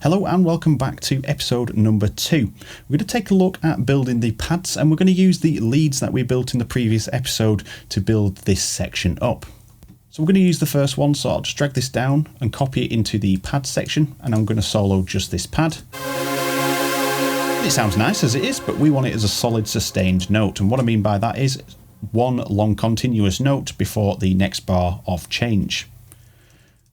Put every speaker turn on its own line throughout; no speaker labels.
Hello and welcome back to episode number 2. We're going to take a look at building the pads, and we're going to use the leads that we built in the previous episode to build this section up. So we're going to use the first one, so I'll just drag this down and copy it into the pad section, and I'm going to solo just this pad. It sounds nice as it is, but we want it as a solid sustained note, and what I mean by that is one long continuous note before the next bar of change.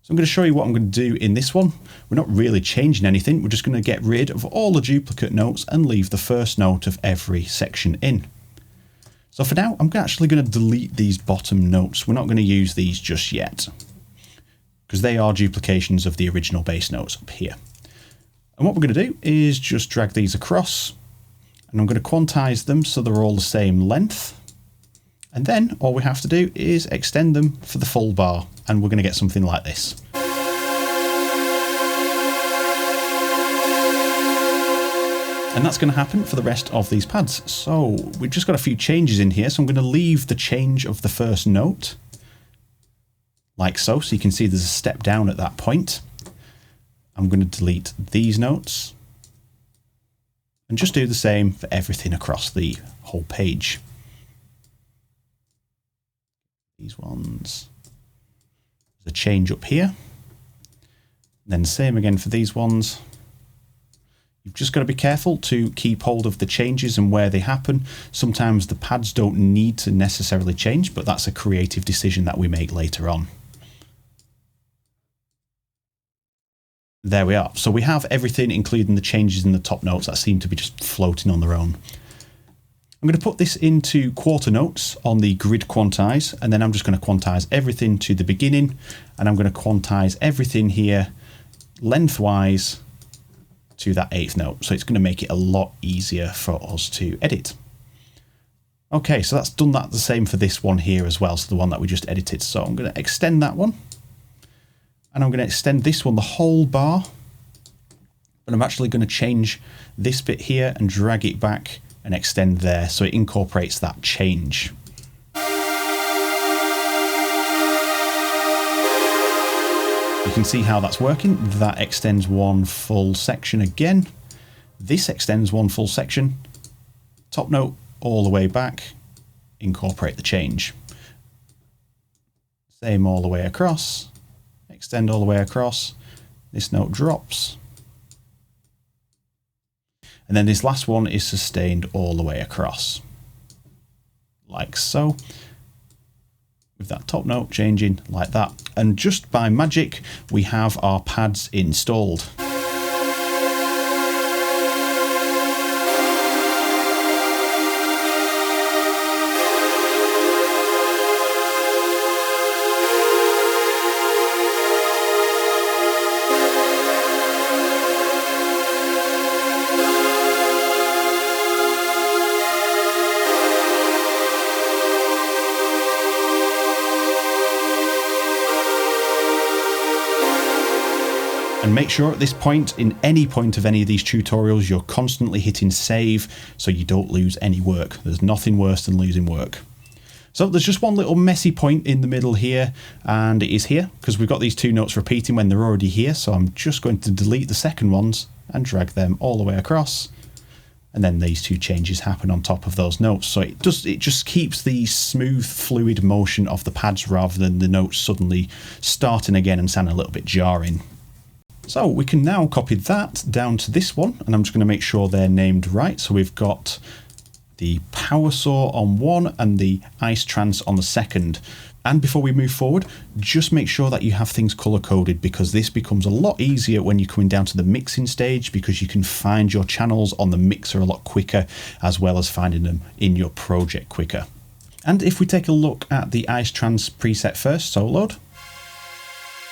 So I'm going to show you what I'm going to do in this one. We're not really changing anything, we're just going to get rid of all the duplicate notes and leave the first note of every section in. So for now, I'm actually going to delete these bottom notes. We're not going to use these just yet, because they are duplications of the original bass notes up here. And what we're going to do is just drag these across, and I'm going to quantize them so they're all the same length. And then all we have to do is extend them for the full bar, and we're going to get something like this. And that's going to happen for the rest of these pads. So we've just got a few changes in here, so I'm going to leave the change of the first note like so you can see there's a step down at that point. I'm going to delete these notes and just do the same for everything across the whole page. These ones, there's a change up here, then same again for these ones. You've just got to be careful to keep hold of the changes and where they happen. Sometimes the pads don't need to necessarily change, but that's a creative decision that we make later on. There we are. So we have everything, including the changes in the top notes that seem to be just floating on their own. I'm going to put this into quarter notes on the grid quantize, and then I'm just going to quantize everything to the beginning, and I'm going to quantize everything here lengthwise to that 8th note. So it's going to make it a lot easier for us to edit. Okay, so that's done that the same for this one here as well, so the one that we just edited. So I'm going to extend that one, and I'm going to extend this one the whole bar, but I'm actually going to change this bit here and drag it back and extend there so it incorporates that change. You can see how that's working. That extends one full section again. This extends one full section. Top note all the way back. Incorporate the change. Same all the way across. Extend all the way across. This note drops. And then this last one is sustained all the way across, like so, with that top note changing like that. And just by magic, we have our pads installed. And make sure at this point, in any point of any of these tutorials, you're constantly hitting save so you don't lose any work. There's nothing worse than losing work. So there's just one little messy point in the middle here, and it is here because we've got these two notes repeating when they're already here. So I'm just going to delete the second ones and drag them all the way across. And then these two changes happen on top of those notes. So it just keeps the smooth, fluid motion of the pads rather than the notes suddenly starting again and sounding a little bit jarring. So we can now copy that down to this one, and I'm just going to make sure they're named right. So we've got the power saw on one and the ice trance on the second. And before we move forward, just make sure that you have things color coded, because this becomes a lot easier when you're coming down to the mixing stage, because you can find your channels on the mixer a lot quicker, as well as finding them in your project quicker. And if we take a look at the ice trance preset first, soloed,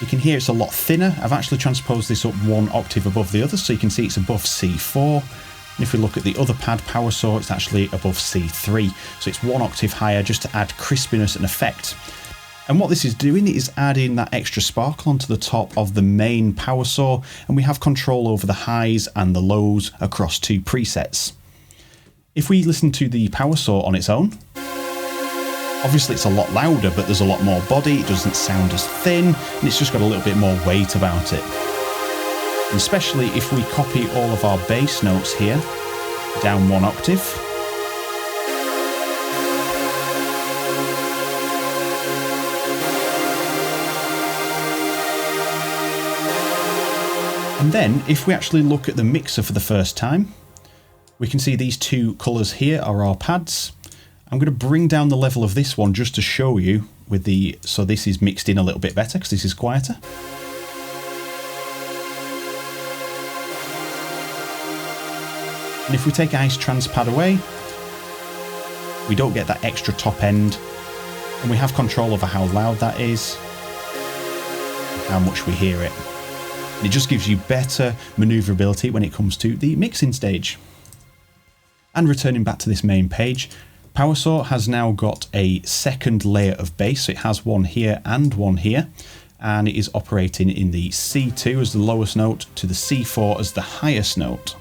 you can hear it's a lot thinner. I've actually transposed this up one octave above the other, so you can see it's above C4. And if we look at the other pad, power saw, it's actually above C3. So it's one octave higher just to add crispiness and effect. And what this is doing is adding that extra sparkle onto the top of the main power saw, and we have control over the highs and the lows across two presets. If we listen to the power saw on its own, obviously it's a lot louder, but there's a lot more body, it doesn't sound as thin, and it's just got a little bit more weight about it. And especially if we copy all of our bass notes here down 1 octave. And then if we actually look at the mixer for the first time, we can see these 2 colours here are our pads. I'm going to bring down the level of this one just to show you with the, so this is mixed in a little bit better because this is quieter. And if we take Ice Trance pad away, we don't get that extra top end, and we have control over how loud that is, and how much we hear it. And it just gives you better maneuverability when it comes to the mixing stage. And returning back to this main page, Powersaw has now got a second layer of bass, so it has one here and one here, and it is operating in the C2 as the lowest note to the C4 as the highest note.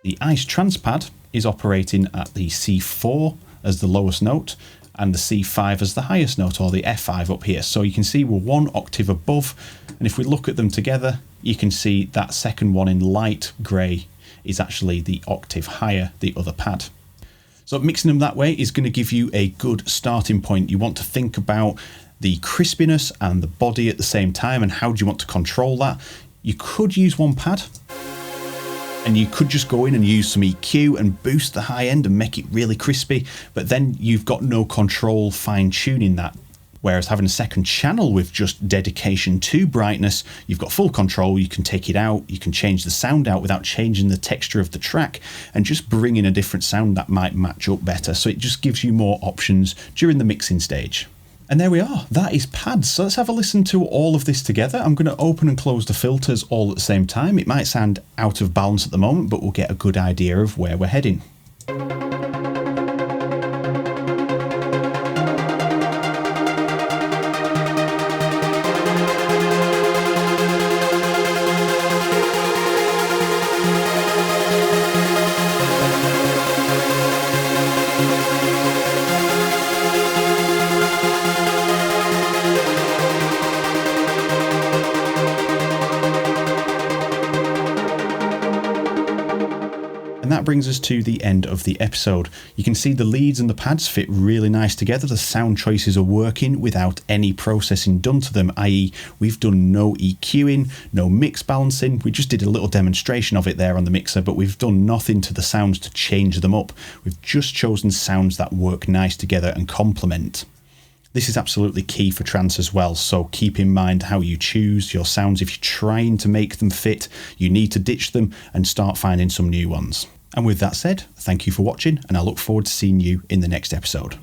The Ice Trance pad is operating at the C4 as the lowest note and the C5 as the highest note, or the F5 up here. So you can see we're 1 octave above, and if we look at them together, you can see that second one in light grey is actually the octave higher, the other pad. So mixing them that way is going to give you a good starting point. You want to think about the crispiness and the body at the same time, and how do you want to control that. You could use 1 pad, and you could just go in and use some EQ and boost the high end and make it really crispy, but then you've got no control fine-tuning that. Whereas having a second channel with just dedication to brightness, you've got full control, you can take it out, you can change the sound out without changing the texture of the track, and just bring in a different sound that might match up better. So it just gives you more options during the mixing stage. And there we are, that is pads. So let's have a listen to all of this together. I'm going to open and close the filters all at the same time. It might sound out of balance at the moment, but we'll get a good idea of where we're heading. And that brings us to the end of the episode. You can see the leads and the pads fit really nice together. The sound choices are working without any processing done to them, i.e. we've done no EQing, no mix balancing. We just did a little demonstration of it there on the mixer, but we've done nothing to the sounds to change them up. We've just chosen sounds that work nice together and complement. This is absolutely key for trance as well, so keep in mind how you choose your sounds. If you're trying to make them fit, you need to ditch them and start finding some new ones. And with that said, thank you for watching, and I look forward to seeing you in the next episode.